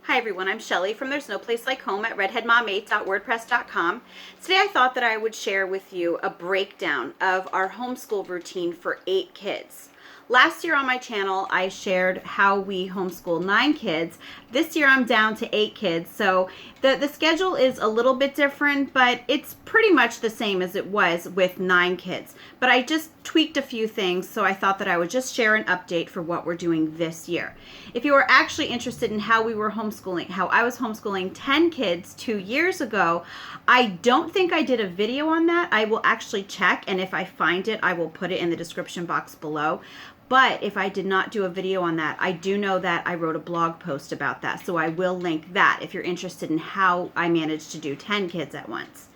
Hi everyone, I'm Shelly from There's No Place Like Home at redheadmom8.wordpress.com. Today I thought that I would share with you a breakdown of our homeschool routine for 8 kids. Last year on my channel I shared how we homeschool 9 kids. This year I'm down to 8 kids, so the schedule is a little bit different, but it's pretty much the same as it was with 9 kids. But I just tweaked a few things, so I thought that I would just share an update for what we're doing this year. If you are actually interested in how we were homeschooling, how I was homeschooling 10 kids 2 years ago, I don't think I did a video on that. I will actually check, and if I find it, I will put it in the description box below. But if I did not do a video on that, I do know that I wrote a blog post about that. So I will link that if you're interested in how I managed to do 10 kids at once.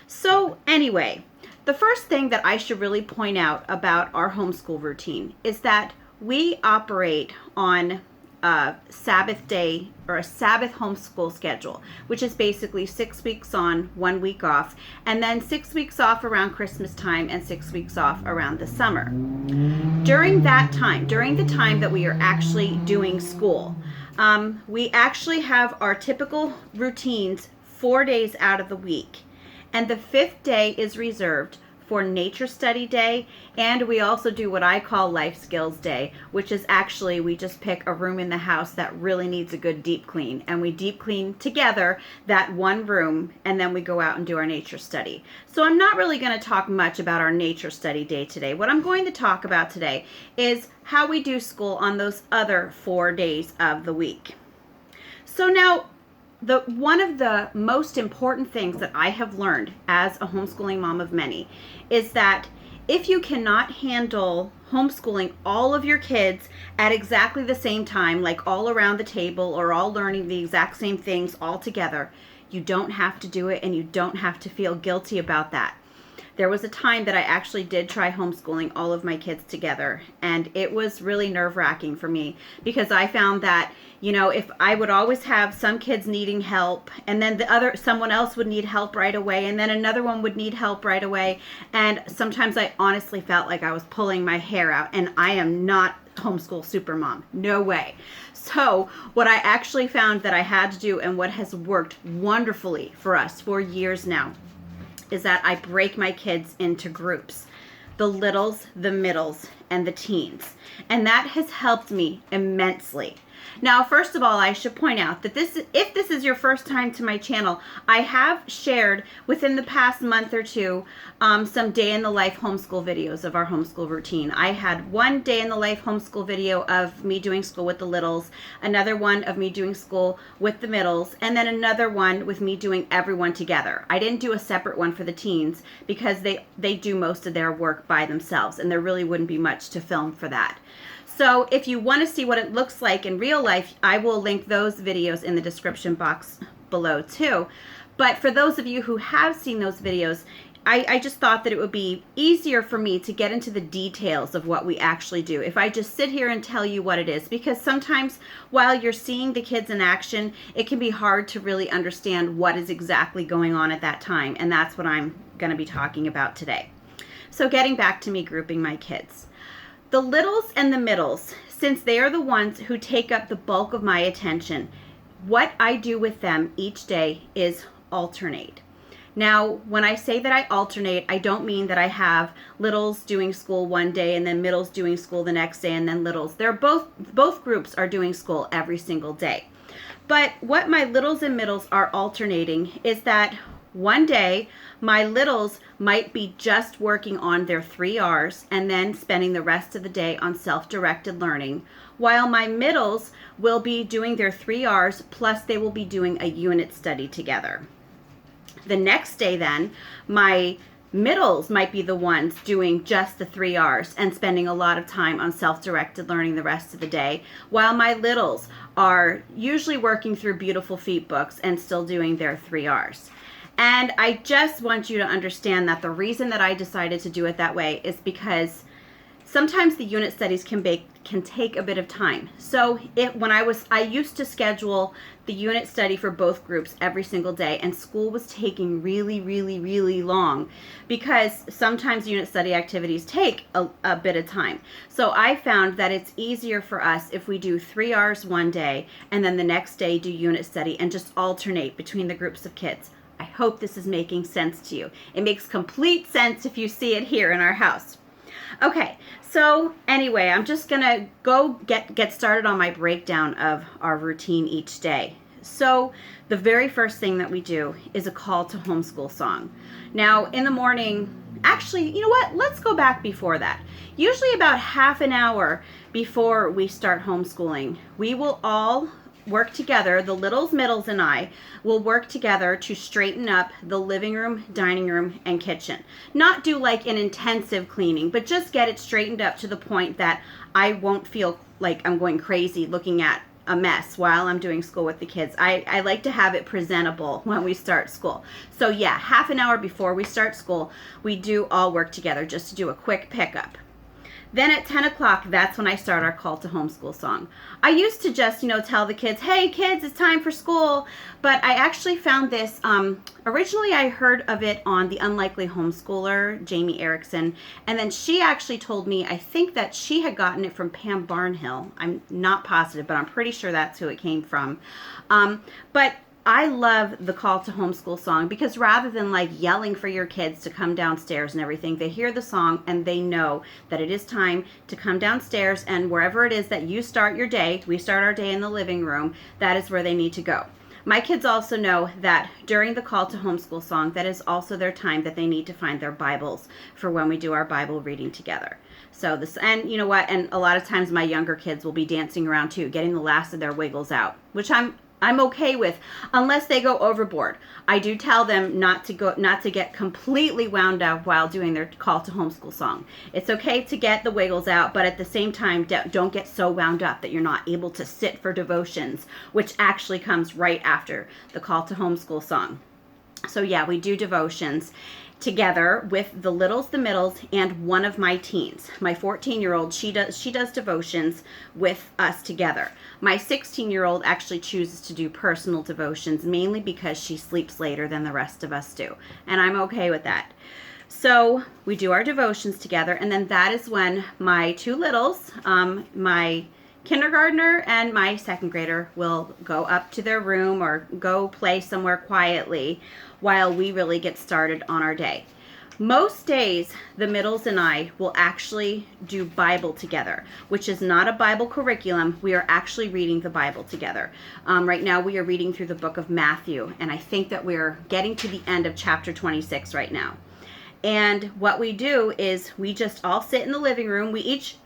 So anyway, the first thing that I should really point out about our homeschool routine is that we operate on a Sabbath day or a Sabbath homeschool schedule, which is basically 6 weeks on, 1 week off, and then 6 weeks off around Christmas time and 6 weeks off around the summer. During that time, during the time that we are actually doing school, we actually have our typical routines 4 days out of the week, and the 5th day is reserved for nature study day, and we also do what I call life skills day, which is actually we just pick a room in the house that really needs a good deep clean, and we deep clean together that one room, and then we go out and do our nature study. So I'm not really going to talk much about our nature study day today. What I'm going to talk about today is how we do school on those other 4 days of the week. So now, one of the most important things that I have learned as a homeschooling mom of many is that if you cannot handle homeschooling all of your kids at exactly the same time, like all around the table or all learning the exact same things all together, you don't have to do it, and you don't have to feel guilty about that. There was a time that I actually did try homeschooling all of my kids together, and it was really nerve-wracking for me because I found that, you know, if I would always have some kids needing help, and then someone else would need help right away, and then another one would need help right away, and sometimes I honestly felt like I was pulling my hair out, and I am not homeschool supermom. No way. So what I actually found that I had to do, and what has worked wonderfully for us for years now, is that I break my kids into groups, the littles, the middles, and the teens. And that has helped me immensely. Now, first of all, I should point out that if this is your first time to my channel, I have shared within the past month or two some day in the life homeschool videos of our homeschool routine. I had one day in the life homeschool video of me doing school with the littles, another one of me doing school with the middles, and then another one with me doing everyone together. I didn't do a separate one for the teens because they do most of their work by themselves, and there really wouldn't be much to film for that. So if you want to see what it looks like in real life, I will link those videos in the description box below too. But for those of you who have seen those videos, I just thought that it would be easier for me to get into the details of what we actually do if I just sit here and tell you what it is, because sometimes while you're seeing the kids in action, it can be hard to really understand what is exactly going on at that time, and that's what I'm going to be talking about today. So getting back to me grouping my kids. The littles and the middles, since they are the ones who take up the bulk of my attention, what I do with them each day is alternate. Now, when I say that I alternate, I don't mean that I have littles doing school one day and then middles doing school the next day and then littles. They're both groups are doing school every single day. But what my littles and middles are alternating is that one day, my littles might be just working on their 3 R's and then spending the rest of the day on self-directed learning, while my middles will be doing their 3 R's, plus they will be doing a unit study together. The next day then, my middles might be the ones doing just the 3 R's and spending a lot of time on self-directed learning the rest of the day, while my littles are usually working through Beautiful Feet books and still doing their 3 R's. And I just want you to understand that the reason that I decided to do it that way is because sometimes the unit studies can can take a bit of time. So I used to schedule the unit study for both groups every single day, and school was taking really, really, really long because sometimes unit study activities take a bit of time. So I found that it's easier for us if we do 3 hours one day and then the next day do unit study and just alternate between the groups of kids. I hope this is making sense to you. It makes complete sense if you see it here in our house. Okay, so anyway, I'm just gonna go get started on my breakdown of our routine each day. So the very first thing that we do is a call to homeschool song. Now in the morning, actually, you know what? Let's go back before that. Usually about half an hour before we start homeschooling, we will all work together, the littles, middles, and I will work together to straighten up the living room, dining room, and kitchen. Not do like an intensive cleaning, but just get it straightened up to the point that I won't feel like I'm going crazy looking at a mess while I'm doing school with the kids. I like to have it presentable when we start school. So yeah, half an hour before we start school, we do all work together just to do a quick pickup. Then at 10 o'clock, that's when I start our call to homeschool song. I used to just, tell the kids, hey kids, it's time for school. But I actually found this, originally I heard of it on The Unlikely Homeschooler, Jamie Erickson. And then she actually told me, I think that she had gotten it from Pam Barnhill. I'm not positive, but I'm pretty sure that's who it came from. But I love the call to homeschool song because rather than like yelling for your kids to come downstairs and everything, they hear the song and they know that it is time to come downstairs, and wherever it is that you start your day, we start our day in the living room, that is where they need to go. My kids also know that during the call to homeschool song, that is also their time that they need to find their Bibles for when we do our Bible reading together. So this, and you know what, and a lot of times my younger kids will be dancing around too, getting the last of their wiggles out, which I'm okay with, unless they go overboard. I do tell them not to get completely wound up while doing their call to homeschool song. It's okay to get the wiggles out, but at the same time, don't get so wound up that you're not able to sit for devotions, which actually comes right after the call to homeschool song. So yeah, we do devotions together with the littles, the middles, and one of my teens. My 14-year-old, she does devotions with us together. My 16-year-old actually chooses to do personal devotions, mainly because she sleeps later than the rest of us do, and I'm okay with that. So we do our devotions together, and then that is when my two littles, my kindergartner and my second grader, will go up to their room or go play somewhere quietly while we really get started on our day. Most days, the middles and I will actually do Bible together, which is not a Bible curriculum. We are actually reading the Bible together. Right now, we are reading through the book of Matthew, and I think that we're getting to the end of chapter 26 right now. And what we do is we just all sit in the living room. We each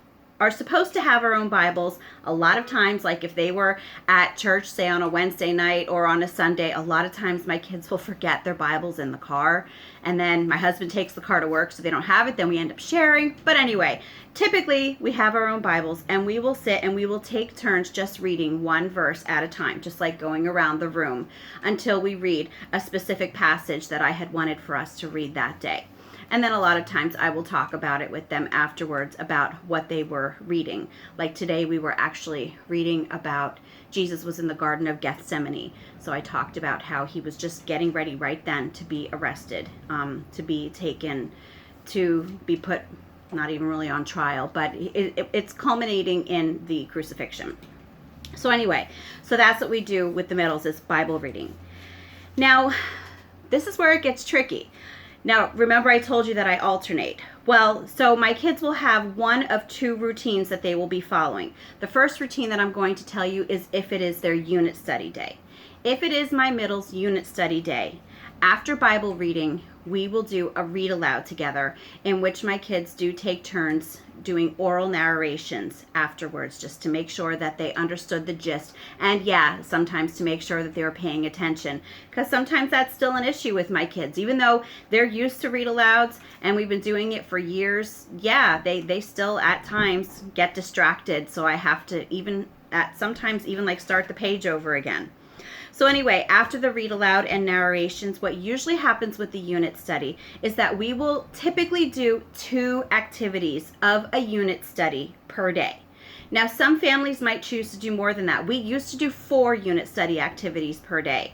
are supposed to have our own Bibles. A lot of times, like if they were at church, say on a Wednesday night or on a Sunday, a lot of times my kids will forget their Bibles in the car. And then my husband takes the car to work, so they don't have it. Then we end up sharing. But anyway, typically we have our own Bibles, and we will sit and we will take turns just reading one verse at a time, just like going around the room until we read a specific passage that I had wanted for us to read that day. And then a lot of times I will talk about it with them afterwards about what they were reading. Like today we were actually reading about Jesus was in the Garden of Gethsemane. So I talked about how he was just getting ready right then to be arrested, to be taken, to be put, not even really on trial, but it's culminating in the crucifixion. So anyway, so that's what we do with the middles, is Bible reading. Now, this is where it gets tricky. Now, remember I told you that I alternate. Well, so my kids will have one of two routines that they will be following. The first routine that I'm going to tell you is if it is their unit study day. If it is my middle's unit study day, after Bible reading, we will do a read aloud together in which my kids do take turns doing oral narrations afterwards, just to make sure that they understood the gist. And yeah, sometimes to make sure that they were paying attention, because sometimes that's still an issue with my kids. Even though they're used to read alouds and we've been doing it for years, yeah, they still at times get distracted. So I have to sometimes even like start the page over again. So anyway, after the read aloud and narrations, what usually happens with the unit study is that we will typically do 2 activities of a unit study per day. Now, some families might choose to do more than that. We used to do 4 unit study activities per day,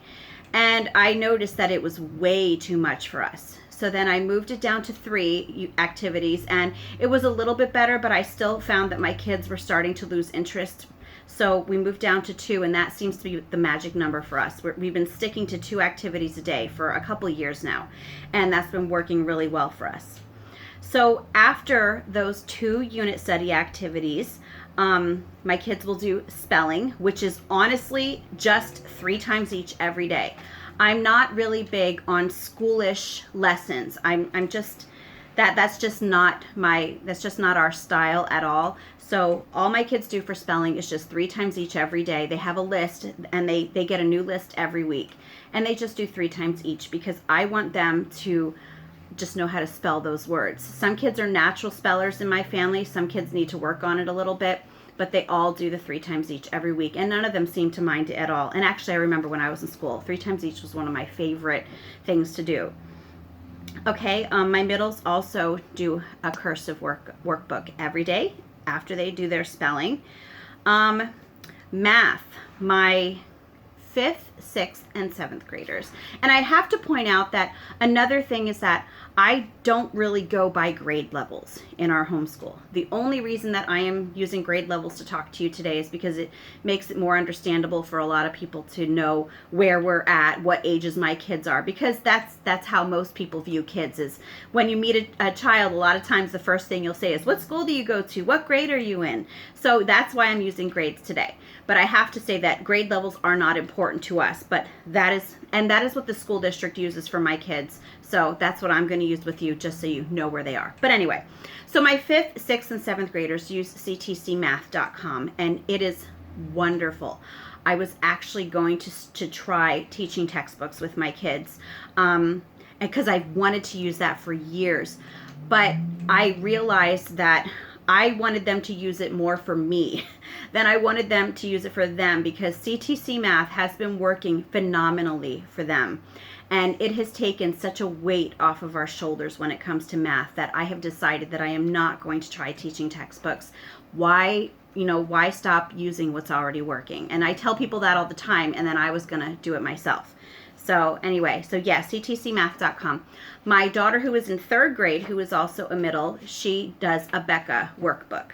and I noticed that it was way too much for us. So then I moved it down to 3 activities, and it was a little bit better, but I still found that my kids were starting to lose interest. So we moved down to 2, and that seems to be the magic number for us. We've been sticking to 2 activities a day for a couple of years now, and that's been working really well for us. So after those 2 unit study activities, my kids will do spelling, which is honestly just 3 times each every day. I'm not really big on schoolish lessons. I'm just that's just not our style at all. So all my kids do for spelling is just 3 times each every day. They have a list, and they get a new list every week, and they just do 3 times each because I want them to just know how to spell those words. Some kids are natural spellers in my family. Some kids need to work on it a little bit, but they all do the 3 times each every week, and none of them seem to mind it at all. And actually, I remember when I was in school, 3 times each was one of my favorite things to do. Okay, my middles also do a cursive workbook every day after they do their spelling. Math, my 5th, 6th, and 7th graders. And I have to point out that another thing is that I don't really go by grade levels in our homeschool. The only reason that I am using grade levels to talk to you today is because it makes it more understandable for a lot of people to know where we're at, what ages my kids are, because that's how most people view kids. Is when you meet a child, a lot of times the first thing you'll say is, what school do you go to? What grade are you in? So that's why I'm using grades today. But I have to say that grade levels are not important to us, but that is what the school district uses for my kids. So that's what I'm going to use with you, just so you know where they are. But anyway, so my 5th, 6th, and 7th graders use ctcmath.com, and it is wonderful. I was actually going to try teaching textbooks with my kids, because I've wanted to use that for years. But I realized that I wanted them to use it more for me than I wanted them to use it for them, because CTC Math has been working phenomenally for them. And it has taken such a weight off of our shoulders when it comes to math that I have decided that I am not going to try teaching textbooks. Why stop using what's already working? And I tell people that all the time, and then I was going to do it myself. So anyway, ctcmath.com. My daughter, who is in 3rd grade, who is also a middle, she does a Becca workbook,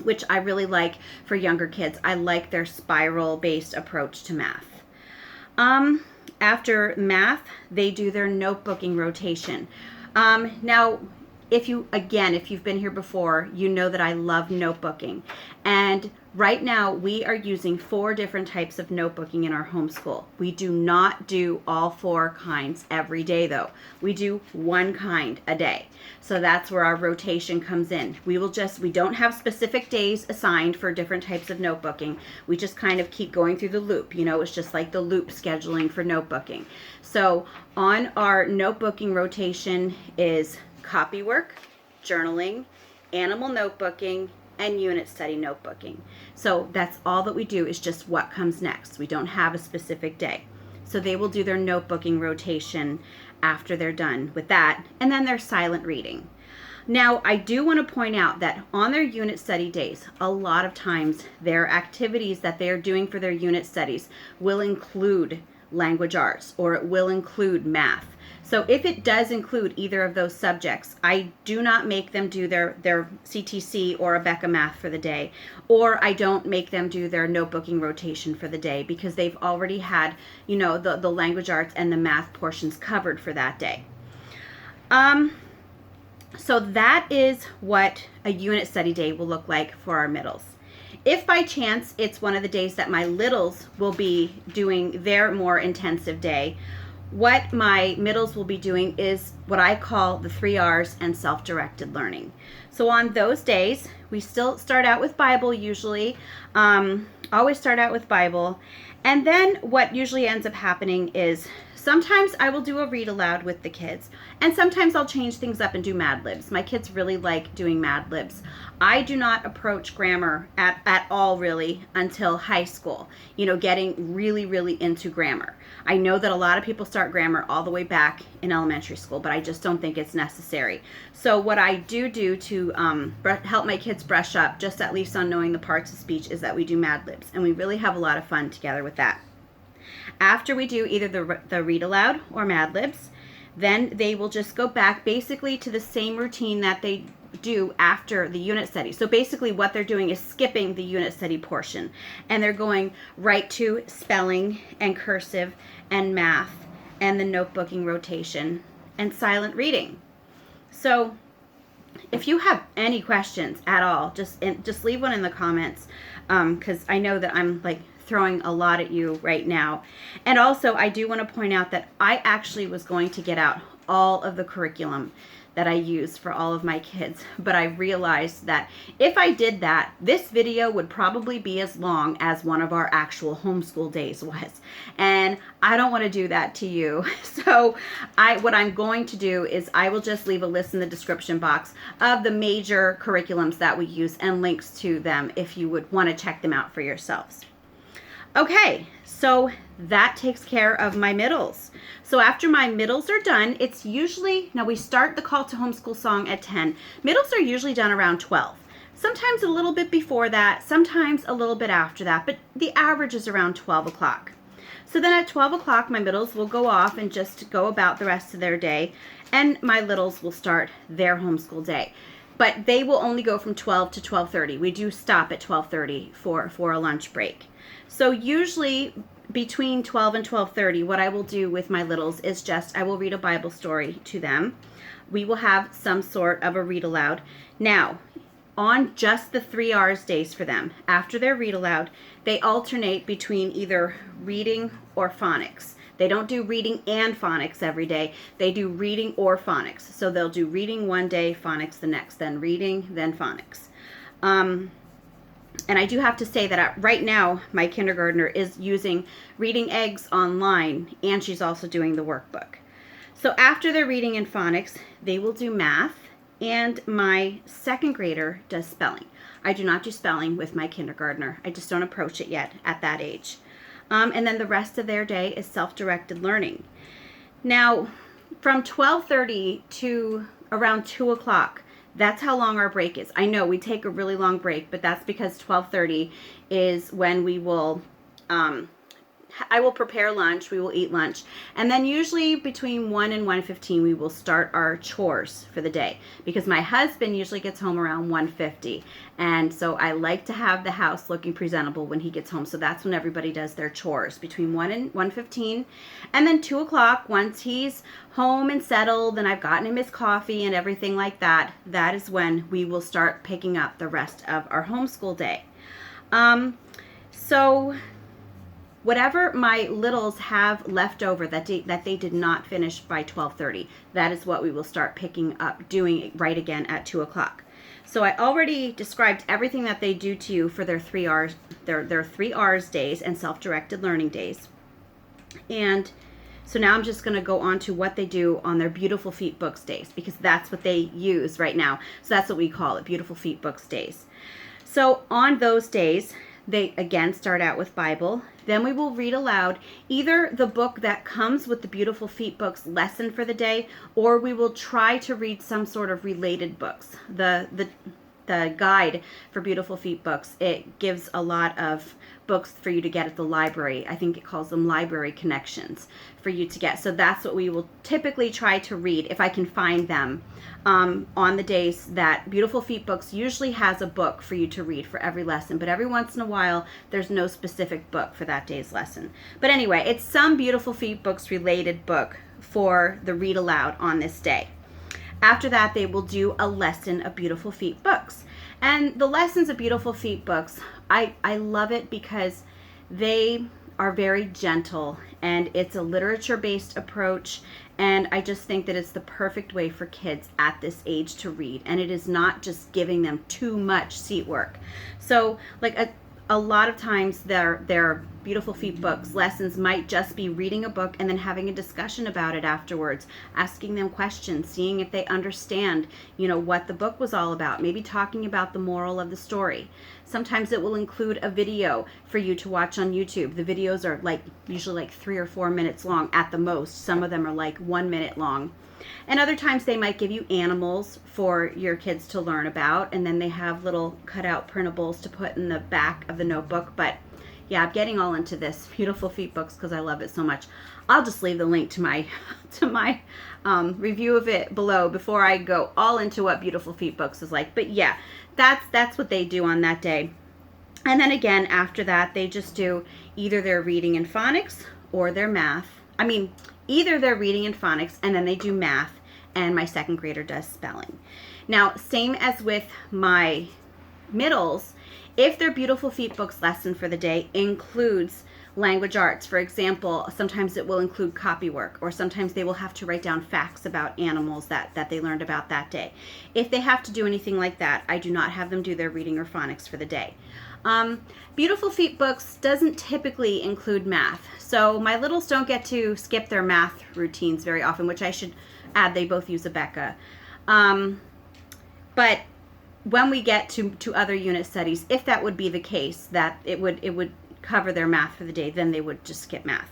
which I really like for younger kids. I like their spiral-based approach to math. After math, they do their notebooking rotation. Now, if you've been here before, you know that I love notebooking. And right now, we are using 4 different types of notebooking in our homeschool. We do not do all 4 kinds every day, though. We do 1 kind a day. So that's where our rotation comes in. We don't have specific days assigned for different types of notebooking. We just kind of keep going through the loop. It's just like the loop scheduling for notebooking. So on our notebooking rotation is copywork, journaling, animal notebooking, and unit study notebooking. So that's all that we do, is just what comes next. We don't have a specific day. So they will do their notebooking rotation after they're done with that, and then their silent reading. Now, I do want to point out that on their unit study days, a lot of times their activities that they're doing for their unit studies will include language arts, or it will include math. So if it does include either of those subjects, I do not make them do their CTC or a Becca Math for the day, or I don't make them do their notebooking rotation for the day, because they've already had, the language arts and the math portions covered for that day. So that is what a unit study day will look like for our middles. If by chance it's one of the days that my littles will be doing their more intensive day, what my middles will be doing is what I call the 3 R's and self-directed learning. So on those days, we still start out with Bible usually, always start out with Bible. And then what usually ends up happening is sometimes I will do a read aloud with the kids, and sometimes I'll change things up and do Mad Libs. My kids really like doing Mad Libs. I do not approach grammar at all really until high school, getting really, really into grammar. I know that a lot of people start grammar all the way back in elementary school, but I just don't think it's necessary. So what I do to to help my kids brush up, just at least on knowing the parts of speech, is that we do Mad Libs, and we really have a lot of fun together with that. After we do either the read aloud or Mad Libs, then they will just go back basically to the same routine that they do after the unit study. So basically what they're doing is skipping the unit study portion, and they're going right to spelling and cursive and math and the notebooking rotation and silent reading. So if you have any questions at all, just leave one in the comments, because I know that I'm like throwing a lot at you right now. And also, I do want to point out that I actually was going to get out all of the curriculum that I use for all of my kids, but I realized that if I did that, this video would probably be as long as one of our actual homeschool days was, and I don't want to do that to you. So what I'm going to do is I will just leave a list in the description box of the major curriculums that we use and links to them if you would want to check them out for yourselves. Okay, so that takes care of my middles. So after my middles are done, it's usually, now we start the call to homeschool song at 10. Middles are usually done around 12. Sometimes a little bit before that, sometimes a little bit after that, but the average is around 12 o'clock. So then at 12 o'clock, my middles will go off and just go about the rest of their day, and my littles will start their homeschool day. But they will only go from 12 to 12:30. We do stop at 12:30 for a lunch break. So usually between 12 and 12:30, what I will do with my littles is just I will read a Bible story to them. We will have some sort of a read aloud. Now, on just the 3 R's days for them, after their read aloud, they alternate between either reading or phonics. They don't do reading and phonics every day. They do reading or phonics. So they'll do reading one day, phonics the next, then reading, then phonics. And I do have to say that right now, my kindergartner is using Reading Eggs online, and she's also doing the workbook. So after their reading and phonics, they will do math, and my second grader does spelling. I do not do spelling with my kindergartner. I just don't approach it yet at that age. And then the rest of their day is self-directed learning. Now, from 12:30 to around 2 o'clock, that's how long our break is. I know we take a really long break, but that's because 12:30 is when we will, I will prepare lunch, we will eat lunch, and then usually between 1 and 1:15 we will start our chores for the day, because my husband usually gets home around 1:50, and so I like to have the house looking presentable when he gets home. So that's when everybody does their chores, between 1 and 1:15, and then 2 o'clock, once he's home and settled and I've gotten him his coffee and everything like that, that is when we will start picking up the rest of our homeschool day. So whatever my littles have left over that they did not finish by 12:30, that is what we will start picking up, doing right again at 2 o'clock. So I already described everything that they do to you for their 3 R's, their 3 R's days and self-directed learning days. And so now I'm just going to go on to what they do on their Beautiful Feet Books days, because that's what they use right now. So that's what we call it, Beautiful Feet Books days. So on those days, they again start out with Bible. Then we will read aloud either the book that comes with the Beautiful Feet Books lesson for the day, or we will try to read some sort of related books. The guide for Beautiful Feet Books, it gives a lot of books for you to get at the library. I think it calls them library connections for you to get. So that's what we will typically try to read if I can find them on the days that Beautiful Feet Books usually has a book for you to read for every lesson. But every once in a while, there's no specific book for that day's lesson. But anyway, it's some Beautiful Feet Books related book for the read aloud on this day. After that, they will do a lesson of Beautiful Feet Books. And the lessons of Beautiful Feet Books, I love it because they are very gentle, and it's a literature-based approach, and I just think that it's the perfect way for kids at this age to read, and it is not just giving them too much seat work. So like a lot of times their Beautiful Feet Books lessons might just be reading a book and then having a discussion about it afterwards, asking them questions, seeing if they understand, what the book was all about, maybe talking about the moral of the story. Sometimes it will include a video for you to watch on YouTube. The videos are usually 3 or 4 minutes long at the most. Some of them are 1 minute long. And other times they might give you animals for your kids to learn about, and then they have little cutout printables to put in the back of the notebook. But yeah, I'm getting all into this Beautiful Feet Books because I love it so much. I'll just leave the link to my review of it below before I go all into what Beautiful Feet Books is like. But yeah, that's what they do on that day. And then again, after that, they just do either their reading and phonics or their math. Either they're reading and phonics, and then they do math, and my second grader does spelling. Now, same as with my middles, if their Beautiful Feet Books lesson for the day includes language arts, for example, sometimes it will include copy work, or sometimes they will have to write down facts about animals that they learned about that day. If they have to do anything like that, I do not have them do their reading or phonics for the day. Beautiful Feet Books doesn't typically include math, so my littles don't get to skip their math routines very often, which I should add, they both use Abeka. But when we get to other unit studies, if that would be the case, that it would cover their math for the day, then they would just skip math.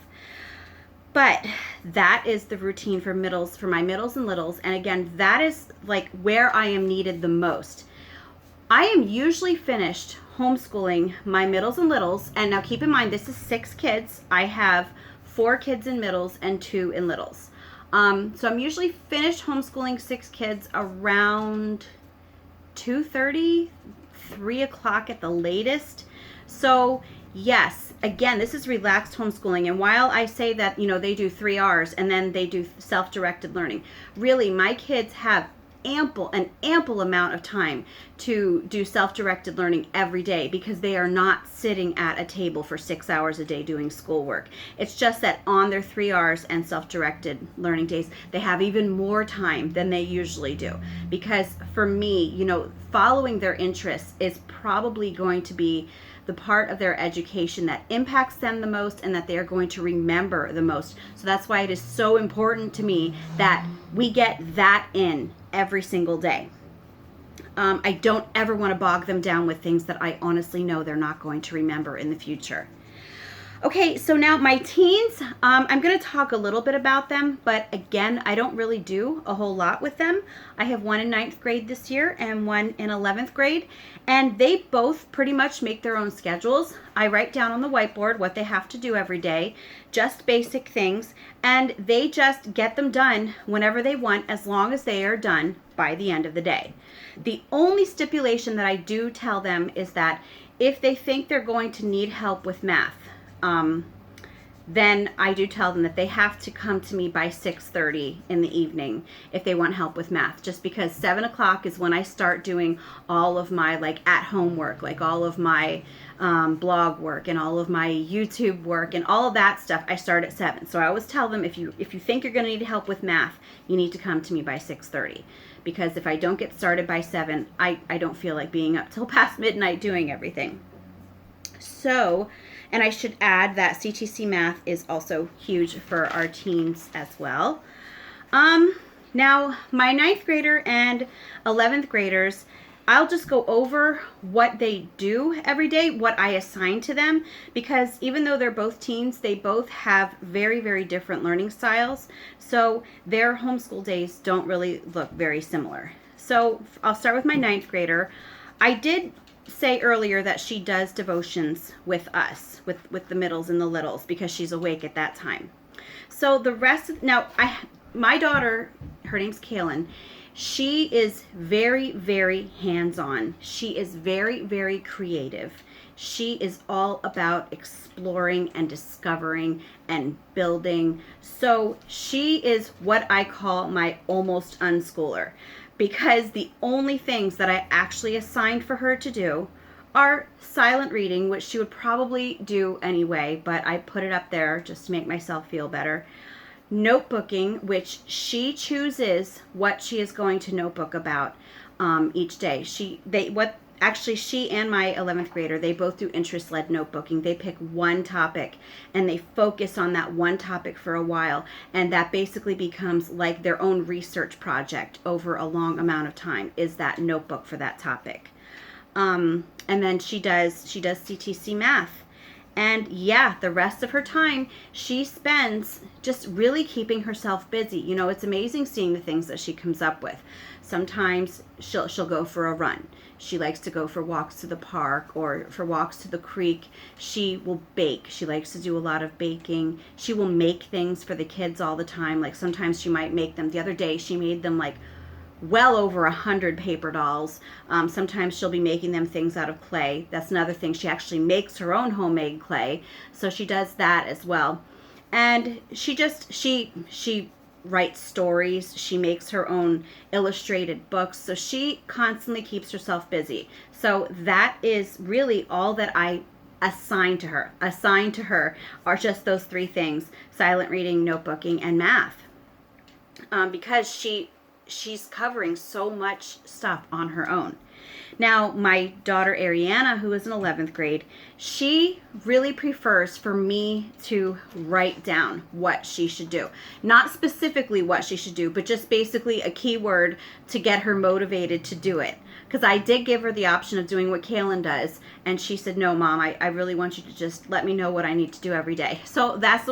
But that is the routine for my middles and littles, and again, that is where I am needed the most. I am usually finished homeschooling my middles and littles, and now keep in mind this is 6 kids. I have 4 kids in middles and 2 in littles. So I'm usually finished homeschooling 6 kids around 2:30, 3 o'clock at the latest. So yes, again, this is relaxed homeschooling. And while I say that, they do 3 R's and then they do self-directed learning, really my kids have an ample amount of time to do self-directed learning every day, because they are not sitting at a table for 6 hours a day doing schoolwork. It's just that on their 3 R's and self-directed learning days, they have even more time than they usually do. Because for me, following their interests is probably going to be the part of their education that impacts them the most and that they are going to remember the most. So that's why it is so important to me that we get that in every single day. I don't ever want to bog them down with things that I honestly know they're not going to remember in the future. Okay, so now my teens, I'm going to talk a little bit about them, but again, I don't really do a whole lot with them. I have one in 9th grade this year and one in 11th grade, and they both pretty much make their own schedules. I write down on the whiteboard what they have to do every day, just basic things, and they just get them done whenever they want, as long as they are done by the end of the day. The only stipulation that I do tell them is that if they think they're going to need help with math, then I do tell them that they have to come to me by 6:30 in the evening if they want help with math, just because 7 o'clock is when I start doing all of my at-home work, all of my blog work and all of my YouTube work and all of that stuff. I start at 7. So I always tell them, if you think you're going to need help with math, you need to come to me by 6:30, because if I don't get started by 7, I don't feel like being up till past midnight doing everything. So, and I should add that CTC math is also huge for our teens as well. Now, my 9th grader and 11th graders, I'll just go over what they do every day, what I assign to them, because even though they're both teens, they both have very, very different learning styles. So their homeschool days don't really look very similar. So I'll start with my 9th grader. I did say earlier that she does devotions with us, with the middles and the littles, because she's awake at that time. So the rest of, now my daughter, her name's Kaylin, she is very, very hands-on. She is very, very creative. She is all about exploring and discovering and building. So she is what I call my almost unschooler, because the only things that I actually assigned for her to do are silent reading, which she would probably do anyway, but I put it up there just to make myself feel better. Notebooking, which she chooses what she is going to notebook about each day. actually, she and my 11th grader, they both do interest-led notebooking. They pick one topic and they focus on that one topic for a while, and that basically becomes like their own research project over a long amount of time, is that notebook for that topic. And then she does CTC math. And yeah, the rest of her time she spends just really keeping herself busy. You know, it's amazing seeing the things that she comes up with. Sometimes she'll go for a run. She likes to go for walks to the park or for walks to the creek. She will bake. She likes to do a lot of baking. She will make things for the kids all the time. Like sometimes she might make them. The other day she made them like well over 100 paper dolls. Sometimes she'll be making them things out of clay. That's another thing. She actually makes her own homemade clay. So she does that as well. And she writes stories. She makes her own illustrated books. So she constantly keeps herself busy. So that is really all that I assign to her. Assigned to her are just those three things: silent reading, notebooking, and math. Because she's covering so much stuff on her own. Now, my daughter Ariana, who is in 11th grade, she really prefers for me to write down what she should do. Not specifically what she should do, but just basically a keyword to get her motivated to do it. Because I did give her the option of doing what Kaylin does, and she said, no, Mom, I really want you to just let me know what I need to do every day. So that's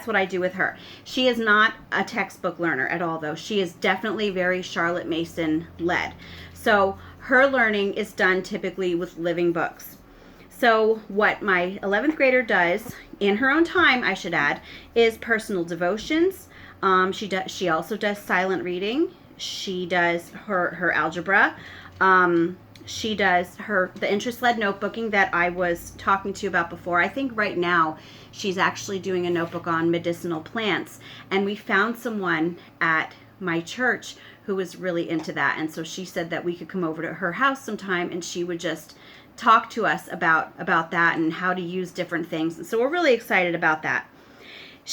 what I do with her. She is not a textbook learner at all, though. She is definitely very Charlotte Mason led. So her learning is done typically with living books. So what my 11th grader does in her own time, I should add, is personal devotions. She also does silent reading. She does her algebra. She does the interest-led notebooking that I was talking to you about before. I think right now she's actually doing a notebook on medicinal plants, and we found someone at my church who was really into that, and so she said that we could come over to her house sometime and she would just talk to us about that and how to use different things. And so we're really excited about that.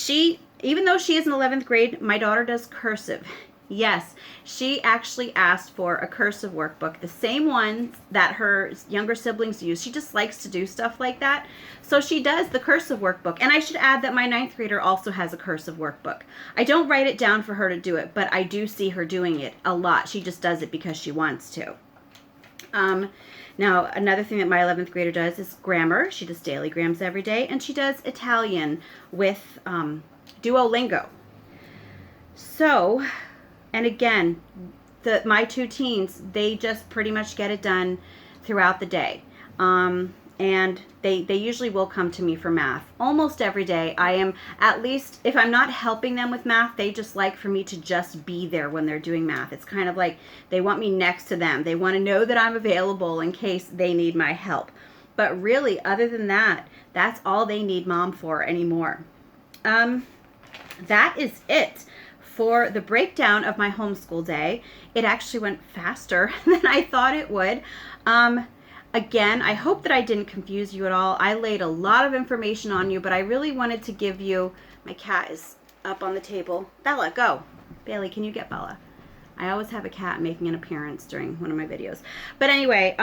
Even though she is in 11th grade, my daughter does cursive. Yes, she actually asked for a cursive workbook, the same ones that her younger siblings use. She just likes to do stuff like that. So she does the cursive workbook. And I should add that my 9th grader also has a cursive workbook. I don't write it down for her to do it, but I do see her doing it a lot. She just does it because she wants to. Now, another thing that my 11th grader does is grammar. She does daily grams every day, and she does Italian with Duolingo. So, and again, my two teens, they just pretty much get it done throughout the day. And they usually will come to me for math almost every day. I am, at least, if I'm not helping them with math, they just like for me to just be there when they're doing math. It's kind of like they want me next to them. They want to know that I'm available in case they need my help. But really, other than that, that's all they need Mom for anymore. That is it for the breakdown of my homeschool day. It actually went faster than I thought it would. Again, I hope that I didn't confuse you at all. I laid a lot of information on you, but I really wanted to give you, my cat is up on the table. Bella, go. Bailey, can you get Bella? I always have a cat making an appearance during one of my videos. But anyway,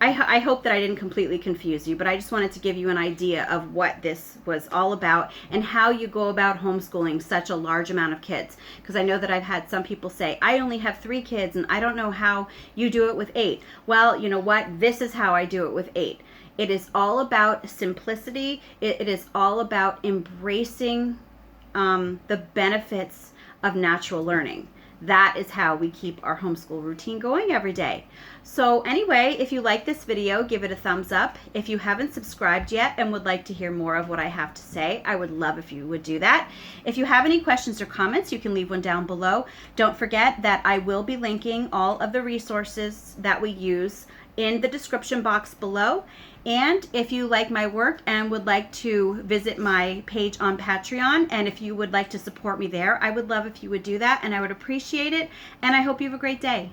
I hope that I didn't completely confuse you, but I just wanted to give you an idea of what this was all about and how you go about homeschooling such a large amount of kids. Because I know that I've had some people say, I only have 3 kids and I don't know how you do it with 8. Well, you know what? This is how I do it with 8. It is all about simplicity. It is all about embracing the benefits of natural learning. That is how we keep our homeschool routine going every day. So anyway, if you like this video, give it a thumbs up. If you haven't subscribed yet and would like to hear more of what I have to say, I would love if you would do that. If you have any questions or comments, you can leave one down below. Don't forget that I will be linking all of the resources that we use in the description box below. And if you like my work and would like to visit my page on Patreon, and if you would like to support me there, I would love if you would do that, and I would appreciate it. And I hope you have a great day.